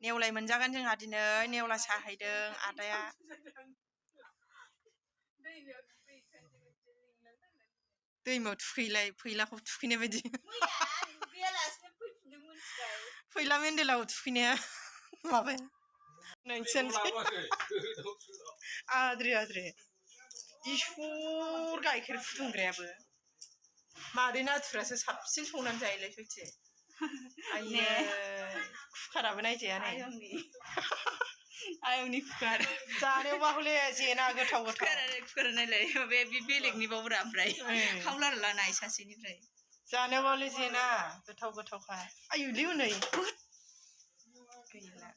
नेवलाय मोनजागोन जोंहा दिनै नेवला साहैदों आदाया दैमायाव थुखैलाय फैलाखौ थुखैनाय बायदि फैला मेन्देलाव थुखैनाया माबाया नोंसोरनोसै आद्रि इसर गाइखेर फुदुंग्रायाबो मादै नाथुरासो साबसिन संनानै जायोलाय सयथि आइयै कुकाराबो नायजाया नै आयंनि कुकार जानायावबा हले जेना गोथाव कुकार नायलाय बे बेलेगनिबावब्रा ओमफ्राय हावलार लानाय सासेनिफ्राय जानायावबा हले जेना गोथावखा आयुलै हनै गैला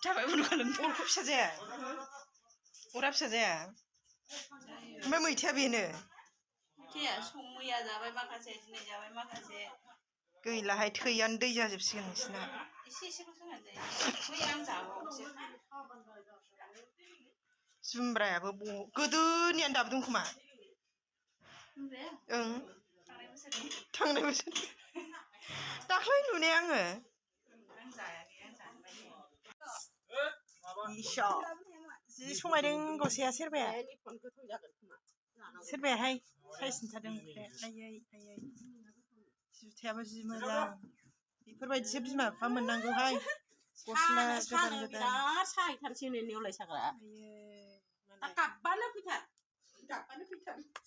जाबाय बन्द खालाम अरखौ फिसा जाया अरा फिसा जाया ओमफ्राय मैथाया बेनो मैथाया मैया जाबाय माखासे दिनै जाबाय माखासे गैलाहाय थैयानो दै जाजोबसिगोन नोंसिना एसेल'सो होनानै जायो मैया आं जाबावसो जुमब्रायाबो गोदोनियानो दाबो दं खोमा ओं थांनाय बोसोर दाख्लै नुनाया आङो जि समायदों गसाया सोरबायाहाय साइज नुथारदों आयै जुथायाबो जि मोजां बेफोरबायदिसो बिमा बिफा मोननांगौहाय गस्ला गोदान बिराद साहैथारसै नै नेवलाय साग्रा गाबबानो फैथार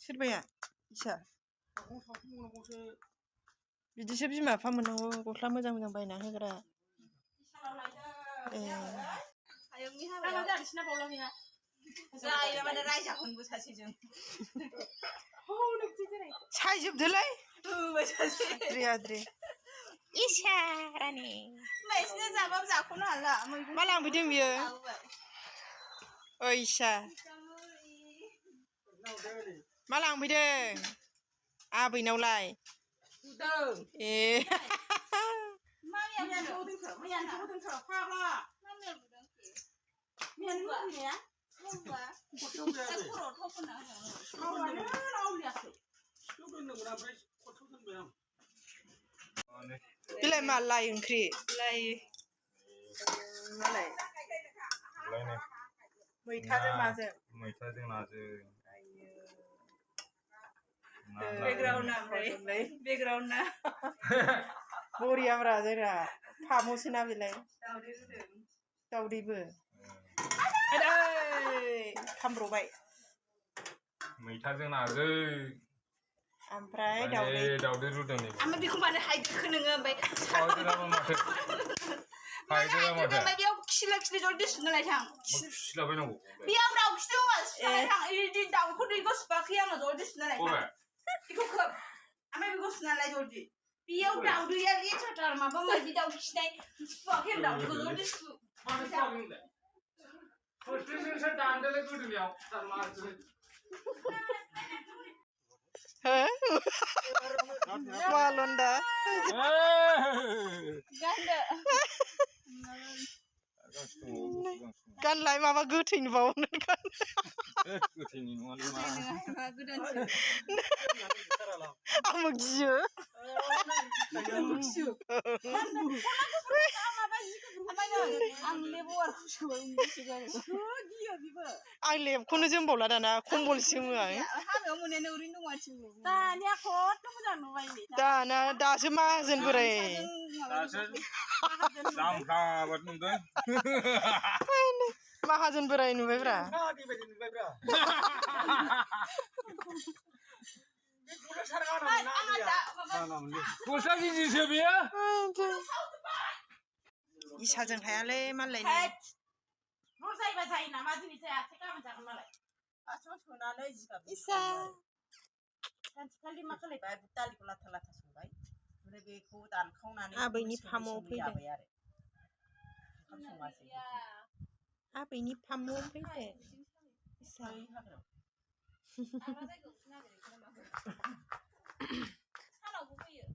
सोरबाया इसा बिदिसो बिमा बिफा मोननांगौ गस्ला मोजां बायना होग्रा आयंनि हाबायाव जानोसैना बावला गैया जायो माने रायजाखौनोबो सासेजों सायजोबदोलाय आद्रि इसारानि नोंसिना जाबाबो जाख'नो हाला मा लांफैदों बियो ओइसा मा लांफैदों आबैनावलाय ए बिलाय मा लाइ ओंख्रि लाइ मालाय मैथाजों माजों नाजों बेकग्राउन्ड बरियाब्रा जोंना फामसोना बेलाय दावदैबो खामब्रबाय मैथाजों नाजों ओमफ्राय दावदै रुदों ओमफ्राय बेखौ मानो हायदोखो नोङो ओमफ्राय बेयाव खिला जलदि सुनालाय थां खिलाबायनांगौ बेयाव दाउ खि दङ सुनालाय थां इदि दाउखौ दैखौ सुपाखै आङो जलदि सुनालाय थां बेखौ खोब ओमफ्राय बेखौ सुनालाय जलदि बेयाव दाउदैया लेथ्राथार माबा माबि दाउ खिनाय सुवाखै आं दाउदैखौ जलदि सु खोस्लिजोंसो दानदोलै गोदोनियाव मालन्दा गानलाय माबा गोथैनो बावनो गोथैनि नङालै आंबो गियो आं लेबखौनो जोमबावला दाना खम्बलसो जोमो आं दाना दासो माहाजोन बोराय माहाजोन बोराय नुबायब्रा गस्ला गिजिसो बेयो इसाजों हायालै मालाय रजायबा जायो नामा दिनै जायासै गाबोन जागोन मालाय फार्स्टआव सोनानै जिगाब इसा सानसेखालि मा खालायबाय दालिखौ लाथा लाथा संबाय ओमफ्राय बेखौ दानखावनानै आबैनि फामु फैदों जाबाय आरो ओंखाम संगासै आबैनि फामु फैदों इसा सानावबो फैयो